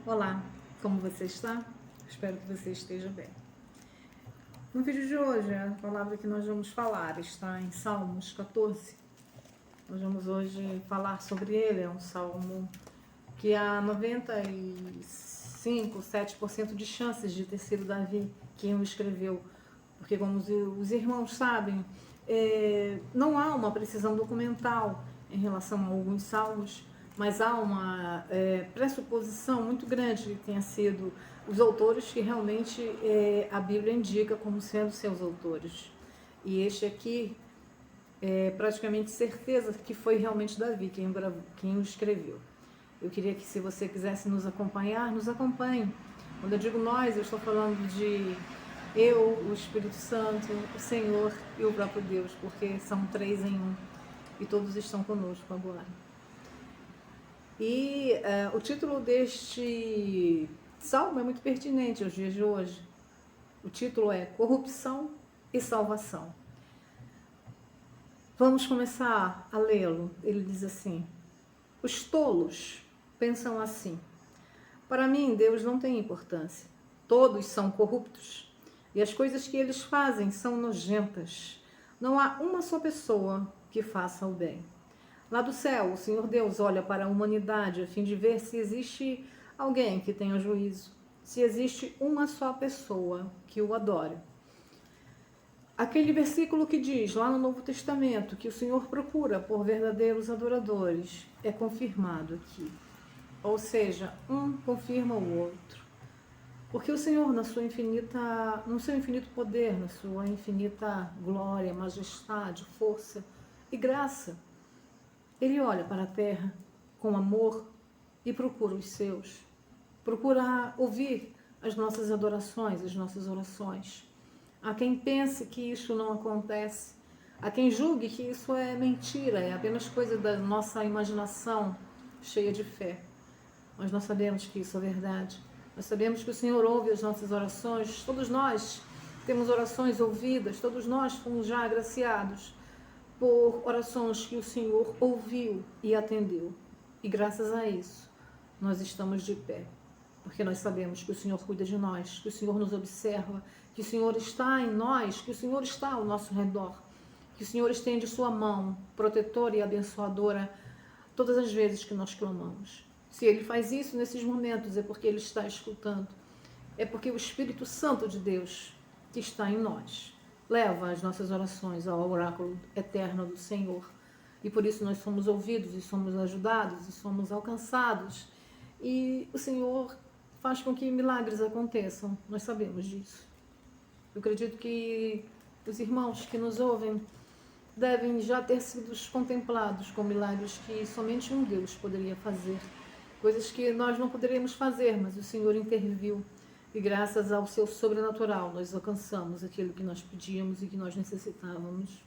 Olá, como você está? Espero que você esteja bem. No vídeo de hoje, a palavra que nós vamos falar está em Salmos 14. Nós vamos hoje falar sobre ele. É um salmo que há 95, 7% de chances de ter sido Davi quem o escreveu. Porque, como os irmãos sabem, não há uma precisão documental em relação a alguns salmos, mas há uma pressuposição muito grande de que tenha sido os autores que realmente a Bíblia indica como sendo seus autores. E este aqui é praticamente certeza que foi realmente Davi quem o escreveu. Eu queria que, se você quisesse nos acompanhar, nos acompanhe. Quando eu digo nós, eu estou falando de eu, o Espírito Santo, o Senhor e o próprio Deus, porque são três em um e todos estão conosco agora. E o título deste salmo é muito pertinente aos dias de hoje. O título é Corrupção e Salvação. Vamos começar a lê-lo. Ele diz assim: os tolos pensam assim: para mim, Deus não tem importância. Todos são corruptos e as coisas que eles fazem são nojentas. Não há uma só pessoa que faça o bem. Lá do céu, o Senhor Deus olha para a humanidade a fim de ver se existe alguém que tenha juízo, se existe uma só pessoa que o adore. Aquele versículo que diz lá no Novo Testamento que o Senhor procura por verdadeiros adoradores é confirmado aqui. Ou seja, um confirma o outro. Porque o Senhor, no seu infinito poder, na sua infinita glória, majestade, força e graça, Ele olha para a terra com amor e procura os seus. Procura ouvir as nossas adorações, as nossas orações. Há quem pense que isso não acontece. Há quem julgue que isso é mentira, é apenas coisa da nossa imaginação cheia de fé. Mas nós sabemos que isso é verdade. Nós sabemos que o Senhor ouve as nossas orações. Todos nós temos orações ouvidas. Todos nós fomos já agraciados por orações que o Senhor ouviu e atendeu. E graças a isso, nós estamos de pé. Porque nós sabemos que o Senhor cuida de nós, que o Senhor nos observa, que o Senhor está em nós, que o Senhor está ao nosso redor, que o Senhor estende sua mão protetora e abençoadora todas as vezes que nós clamamos. Se Ele faz isso nesses momentos, é porque Ele está escutando. É porque o Espírito Santo de Deus que está em nós leva as nossas orações ao oráculo eterno do Senhor. E por isso nós somos ouvidos e somos ajudados e somos alcançados. E o Senhor faz com que milagres aconteçam. Nós sabemos disso. Eu acredito que os irmãos que nos ouvem devem já ter sido contemplados com milagres que somente um Deus poderia fazer. Coisas que nós não poderíamos fazer, mas o Senhor interviu. E graças ao seu sobrenatural, nós alcançamos aquilo que nós pedíamos e que nós necessitávamos.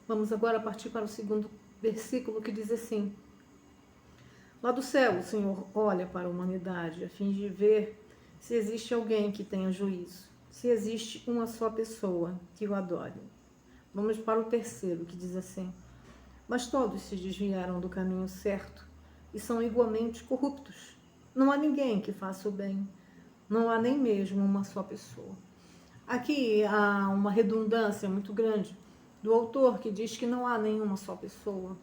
Vamos agora partir para o segundo versículo, que diz assim: lá do céu, o Senhor olha para a humanidade a fim de ver se existe alguém que tenha juízo, se existe uma só pessoa que o adore. Vamos para o terceiro, que diz assim: mas todos se desviaram do caminho certo e são igualmente corruptos. Não há ninguém que faça o bem, não há nem mesmo uma só pessoa. Aqui há uma redundância muito grande do autor, que diz que não há nenhuma só pessoa.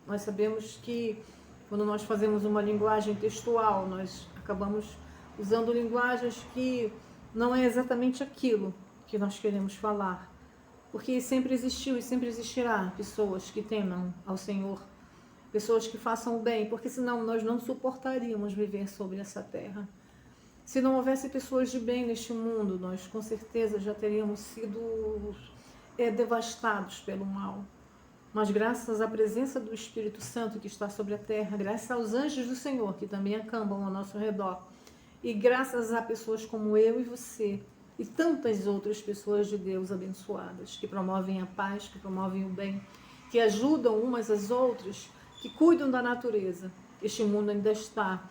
Nós sabemos que quando nós fazemos uma linguagem textual, nós acabamos usando linguagens que não é exatamente aquilo que nós queremos falar. Porque sempre existiu e sempre existirá pessoas que temam ao Senhor, pessoas que façam o bem, porque senão nós não suportaríamos viver sobre essa terra. Se não houvesse pessoas de bem neste mundo, nós com certeza já teríamos sido devastados pelo mal. Mas graças à presença do Espírito Santo que está sobre a terra, graças aos anjos do Senhor que também acampam ao nosso redor, e graças a pessoas como eu e você, e tantas outras pessoas de Deus abençoadas, que promovem a paz, que promovem o bem, que ajudam umas às outras, que cuidam da natureza. Este mundo ainda está,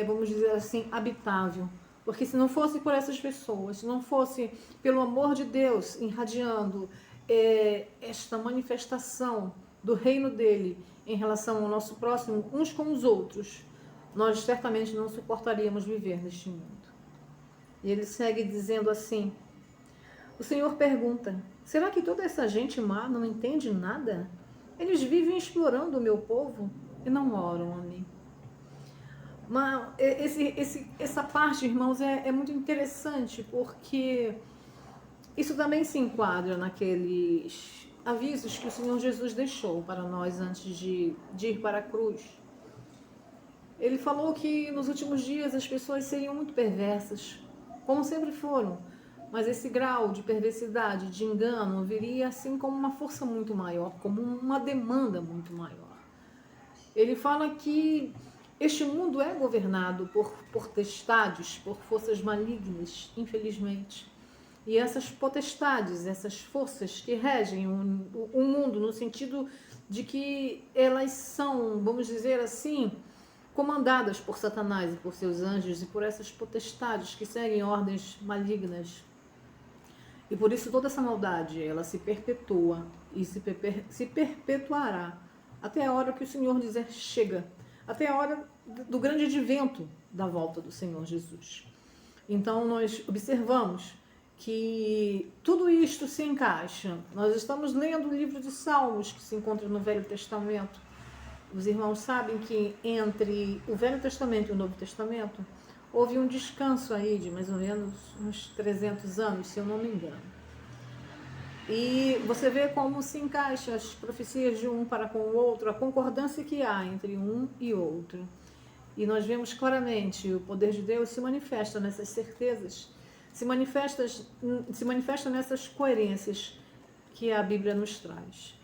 vamos dizer assim, habitável. Porque se não fosse por essas pessoas, se não fosse pelo amor de Deus irradiando esta manifestação do reino dele em relação ao nosso próximo, uns com os outros, nós certamente não suportaríamos viver neste mundo. E ele segue dizendo assim: o Senhor pergunta: será que toda essa gente má não entende nada? Eles vivem explorando o meu povo e não oram a mim. Mas essa parte, irmãos, é muito interessante, porque isso também se enquadra naqueles avisos que o Senhor Jesus deixou para nós antes de ir para a cruz. Ele falou que nos últimos dias as pessoas seriam muito perversas, como sempre foram, mas esse grau de perversidade, de engano, viria assim como uma força muito maior, como uma demanda muito maior. Ele fala que este mundo é governado por potestades, por forças malignas, infelizmente. E essas potestades, essas forças que regem o mundo, no sentido de que elas são, vamos dizer assim, comandadas por Satanás e por seus anjos e por essas potestades que seguem ordens malignas. E por isso toda essa maldade, ela se perpetua e se perpetuará até a hora que o Senhor dizer chega, até a hora do grande advento da volta do Senhor Jesus. Então nós observamos que tudo isto se encaixa. Nós estamos lendo o livro de Salmos, que se encontra no Velho Testamento. Os irmãos sabem que entre o Velho Testamento e o Novo Testamento houve um descanso aí de mais ou menos uns 300 anos, se eu não me engano. E você vê como se encaixam as profecias de um para com o outro, a concordância que há entre um e outro. E nós vemos claramente o poder de Deus se manifesta nessas certezas, se manifesta nessas coerências que a Bíblia nos traz.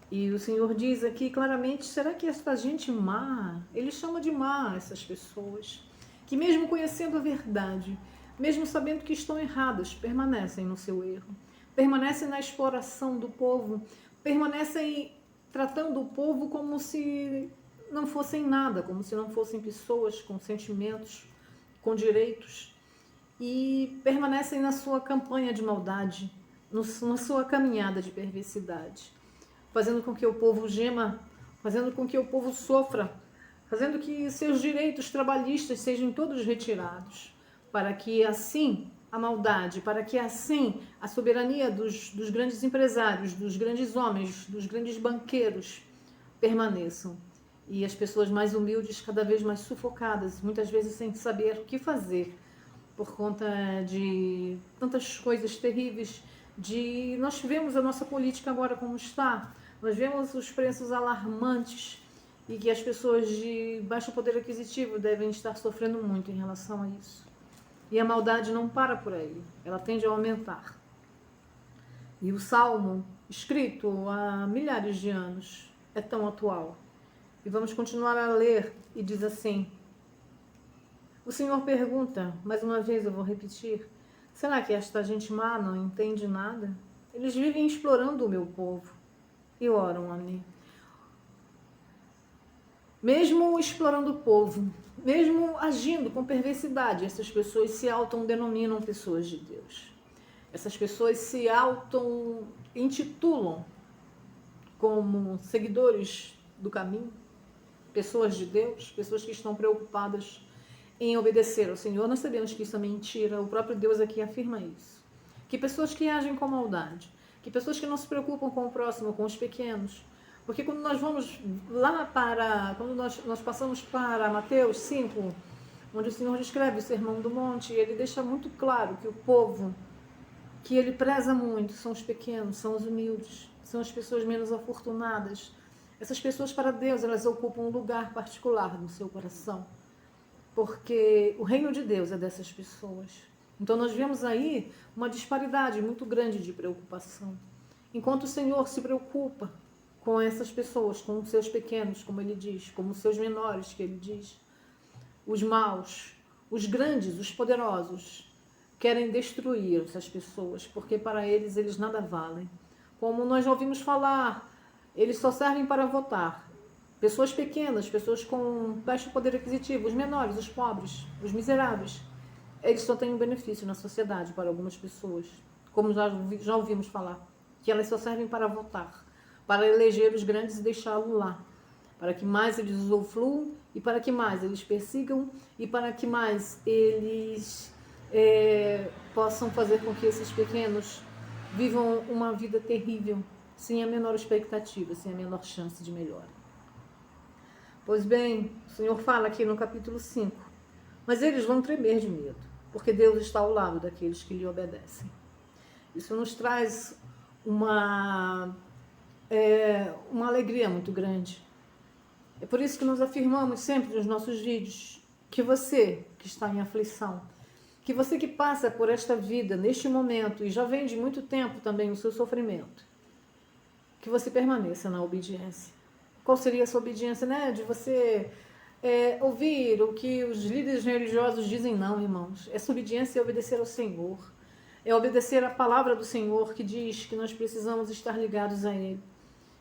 E o Senhor diz aqui claramente: será que essa gente má, ele chama de má essas pessoas, que mesmo conhecendo a verdade, mesmo sabendo que estão erradas, permanecem no seu erro, permanecem na exploração do povo, permanecem tratando o povo como se não fossem nada, como se não fossem pessoas com sentimentos, com direitos, e permanecem na sua campanha de maldade, na sua caminhada de perversidade, fazendo com que o povo gema, fazendo com que o povo sofra, fazendo que seus direitos trabalhistas sejam todos retirados, para que assim a maldade, para que assim a soberania dos grandes empresários, dos grandes homens, dos grandes banqueiros permaneçam. E as pessoas mais humildes cada vez mais sufocadas, muitas vezes sem saber o que fazer, por conta de tantas coisas terríveis. Nós vemos a nossa política agora como está, nós vemos os preços alarmantes e que as pessoas de baixo poder aquisitivo devem estar sofrendo muito em relação a isso. E a maldade não para por aí, ela tende a aumentar. E o Salmo, escrito há milhares de anos, é tão atual. E vamos continuar a ler, e diz assim: o Senhor pergunta, mais uma vez eu vou repetir: será que esta gente má não entende nada? Eles vivem explorando o meu povo e oram a mim. Mesmo explorando o povo, mesmo agindo com perversidade, essas pessoas se autodenominam pessoas de Deus. Essas pessoas se auto-intitulam como seguidores do caminho, pessoas de Deus, pessoas que estão preocupadas em obedecer ao Senhor. Nós sabemos que isso é mentira, o próprio Deus aqui afirma isso. Que pessoas que agem com maldade, que pessoas que não se preocupam com o próximo, com os pequenos. Porque quando nós vamos lá quando nós passamos para Mateus 5, onde o Senhor descreve o Sermão do Monte, ele deixa muito claro que o povo que ele preza muito são os pequenos, são os humildes, são as pessoas menos afortunadas. Essas pessoas, para Deus, elas ocupam um lugar particular no seu coração, porque o reino de Deus é dessas pessoas. Então nós vemos aí uma disparidade muito grande de preocupação. Enquanto o Senhor se preocupa com essas pessoas, com os seus pequenos, como ele diz, como os seus menores, que ele diz, os maus, os grandes, os poderosos, querem destruir essas pessoas, porque para eles nada valem. Como nós já ouvimos falar, eles só servem para votar. Pessoas pequenas, pessoas com baixo poder aquisitivo, os menores, os pobres, os miseráveis, eles só têm um benefício na sociedade para algumas pessoas, como já ouvimos falar, que elas só servem para votar, para eleger os grandes e deixá-los lá, para que mais eles usufruam E para que mais eles persigam e para que mais eles possam fazer com que esses pequenos vivam uma vida terrível, sem a menor expectativa, sem a menor chance de melhora. Pois bem, o Senhor fala aqui no capítulo 5, mas eles vão tremer de medo, porque Deus está ao lado daqueles que lhe obedecem. Isso nos traz uma alegria muito grande. É por isso que nós afirmamos sempre nos nossos vídeos que você que está em aflição, que você que passa por esta vida, neste momento, e já vem de muito tempo também o seu sofrimento, que você permaneça na obediência. Qual seria a sua obediência, né? De você ouvir o que os líderes religiosos dizem? Não, irmãos. Essa obediência é obedecer ao Senhor. É obedecer a palavra do Senhor que diz que nós precisamos estar ligados a Ele.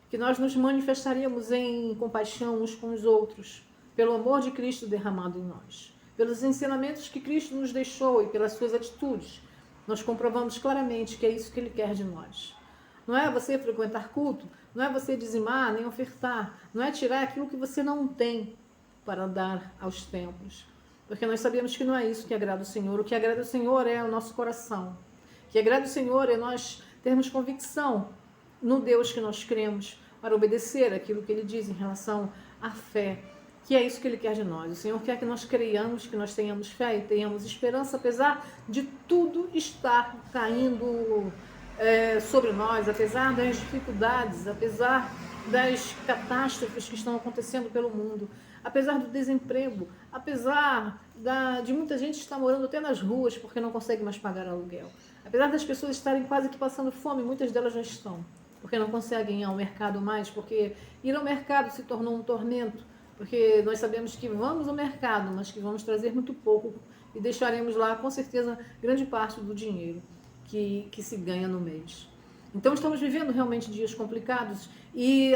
Que nós nos manifestaríamos em compaixão uns com os outros, pelo amor de Cristo derramado em nós. Pelos ensinamentos que Cristo nos deixou e pelas suas atitudes, nós comprovamos claramente que é isso que Ele quer de nós. Não é você frequentar culto, não é você dizimar nem ofertar, não é tirar aquilo que você não tem para dar aos templos. Porque nós sabemos que não é isso que agrada o Senhor. O que agrada o Senhor é o nosso coração. O que agrada o Senhor é nós termos convicção no Deus que nós cremos, para obedecer aquilo que Ele diz em relação à fé, que é isso que Ele quer de nós. O Senhor quer que nós creiamos, que nós tenhamos fé e tenhamos esperança, apesar de tudo estar caindo sobre nós, apesar das dificuldades, apesar das catástrofes que estão acontecendo pelo mundo, apesar do desemprego, apesar de muita gente estar morando até nas ruas porque não consegue mais pagar aluguel, apesar das pessoas estarem quase que passando fome, muitas delas já estão, porque não conseguem ir ao mercado mais, porque ir ao mercado se tornou um tormento, porque nós sabemos que vamos ao mercado, mas que vamos trazer muito pouco e deixaremos lá, com certeza, grande parte do dinheiro que se ganha no mês. Então estamos vivendo realmente dias complicados e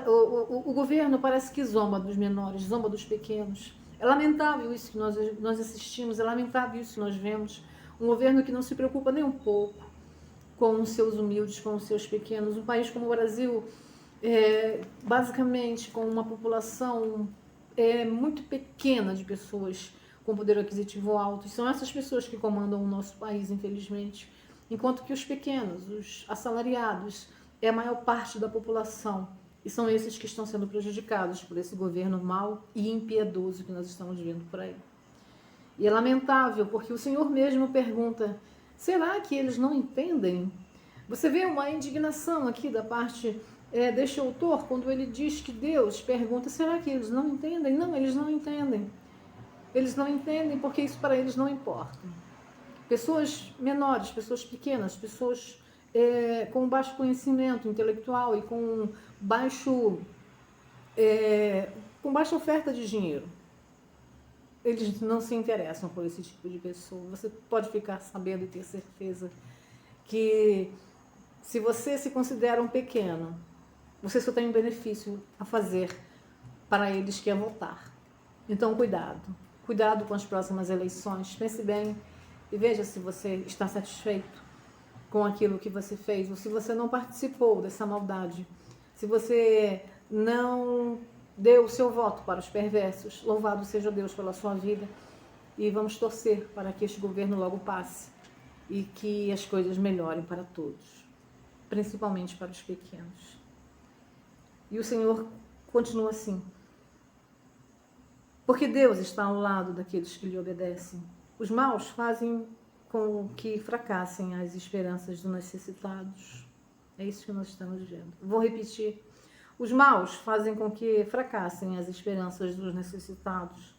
o governo parece que zomba dos menores, zomba dos pequenos. É lamentável isso que nós assistimos, é lamentável isso que nós vemos. Um governo que não se preocupa nem um pouco com os seus humildes, com os seus pequenos. Um país como o Brasil, basicamente com uma população muito pequena de pessoas com poder aquisitivo alto. São essas pessoas que comandam o nosso país, infelizmente. Enquanto que os pequenos, os assalariados, é a maior parte da população. E são esses que estão sendo prejudicados por esse governo mau e impiedoso que nós estamos vendo por aí. E é lamentável, porque o Senhor mesmo pergunta, será que eles não entendem? Você vê uma indignação aqui da parte deste autor, quando ele diz que Deus pergunta, será que eles não entendem? Não, eles não entendem. Eles não entendem porque isso para eles não importa. Pessoas menores, pessoas pequenas, pessoas com baixo conhecimento intelectual e com baixa oferta de dinheiro. Eles não se interessam por esse tipo de pessoa. Você pode ficar sabendo e ter certeza que se você se considera um pequeno, você só tem um benefício a fazer para eles, que é votar. Então, cuidado. Cuidado com as próximas eleições. Pense bem e veja se você está satisfeito com aquilo que você fez, ou se você não participou dessa maldade, se você não deu o seu voto para os perversos. Louvado seja Deus pela sua vida e vamos torcer para que este governo logo passe e que as coisas melhorem para todos, principalmente para os pequenos. E o Senhor continua assim, porque Deus está ao lado daqueles que lhe obedecem. Os maus fazem com que fracassem as esperanças dos necessitados. É isso que nós estamos vendo. Vou repetir. Os maus fazem com que fracassem as esperanças dos necessitados,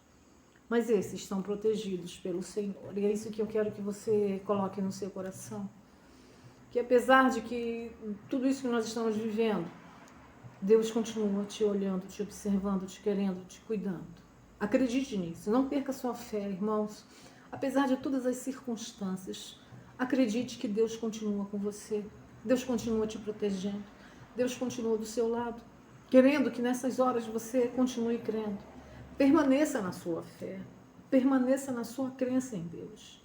mas esses são protegidos pelo Senhor. E é isso que eu quero que você coloque no seu coração. Que apesar de que tudo isso que nós estamos vivendo, Deus continua te olhando, te observando, te querendo, te cuidando. Acredite nisso. Não perca sua fé, irmãos. Apesar de todas as circunstâncias, acredite que Deus continua com você. Deus continua te protegendo. Deus continua do seu lado, querendo que nessas horas você continue crendo. Permaneça na sua fé. Permaneça na sua crença em Deus.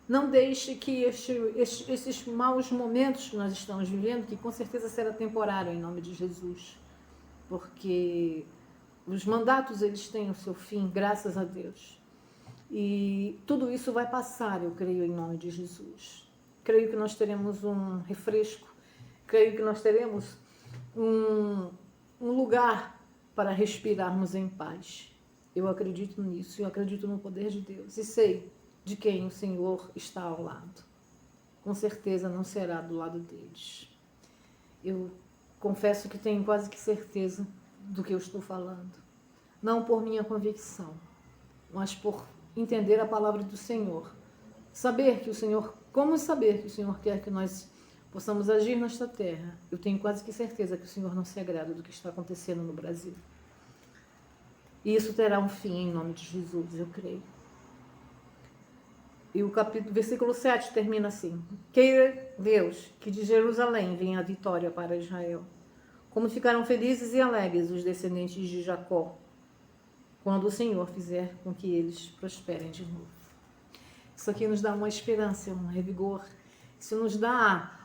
Não deixe que esses maus momentos que nós estamos vivendo, que com certeza será temporário em nome de Jesus, porque Os mandatos, eles têm o seu fim, graças a Deus. E tudo isso vai passar, eu creio, em nome de Jesus. Creio que nós teremos um refresco, creio que nós teremos um lugar para respirarmos em paz. Eu acredito nisso, eu acredito no poder de Deus e sei de quem o Senhor está ao lado. Com certeza não será do lado deles. Eu confesso que tenho quase que certeza do que eu estou falando. Não por minha convicção, mas por entender a palavra do Senhor. Saber que o Senhor, como saber que o Senhor quer que nós possamos agir nesta terra. Eu tenho quase que certeza que o Senhor não se agrada do que está acontecendo no Brasil. E isso terá um fim em nome de Jesus, eu creio. E o versículo 7 termina assim: Queira Deus que de Jerusalém venha a vitória para Israel. Como ficaram felizes e alegres os descendentes de Jacó, quando o Senhor fizer com que eles prosperem de novo. Isso aqui nos dá uma esperança, um revigor. Isso nos dá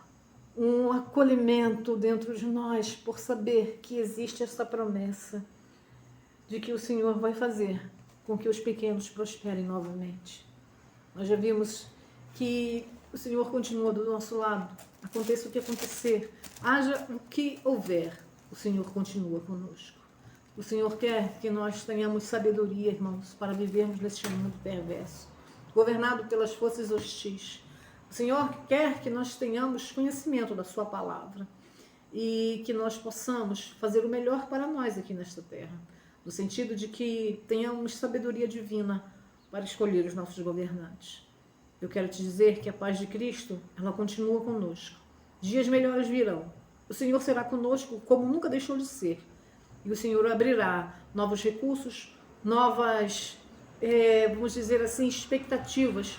um acolhimento dentro de nós por saber que existe essa promessa de que o Senhor vai fazer com que os pequenos prosperem novamente. Nós já vimos que o Senhor continua do nosso lado. Aconteça o que acontecer, haja o que houver, o Senhor continua conosco. O Senhor quer que nós tenhamos sabedoria, irmãos, para vivermos neste mundo perverso, governado pelas forças hostis. O Senhor quer que nós tenhamos conhecimento da sua palavra e que nós possamos fazer o melhor para nós aqui nesta terra, no sentido de que tenhamos sabedoria divina para escolher os nossos governantes. Eu quero te dizer que a paz de Cristo, ela continua conosco. Dias melhores virão. O Senhor será conosco como nunca deixou de ser. E o Senhor abrirá novos recursos, novas, vamos dizer assim, expectativas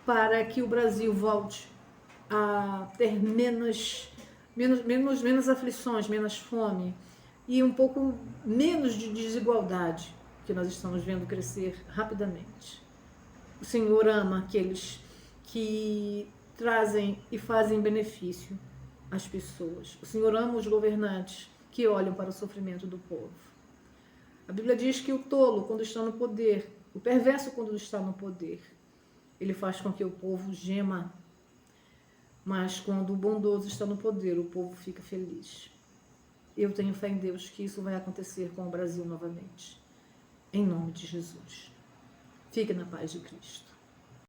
para que o Brasil volte a ter menos aflições, menos fome e um pouco menos de desigualdade que nós estamos vendo crescer rapidamente. O Senhor ama aqueles que trazem e fazem benefício às pessoas. O Senhor ama os governantes que olham para o sofrimento do povo. A Bíblia diz que o tolo, quando está no poder, o perverso, quando está no poder, ele faz com que o povo gema. Mas quando o bondoso está no poder, o povo fica feliz. Eu tenho fé em Deus que isso vai acontecer com o Brasil novamente. Em nome de Jesus. Fique na paz de Cristo.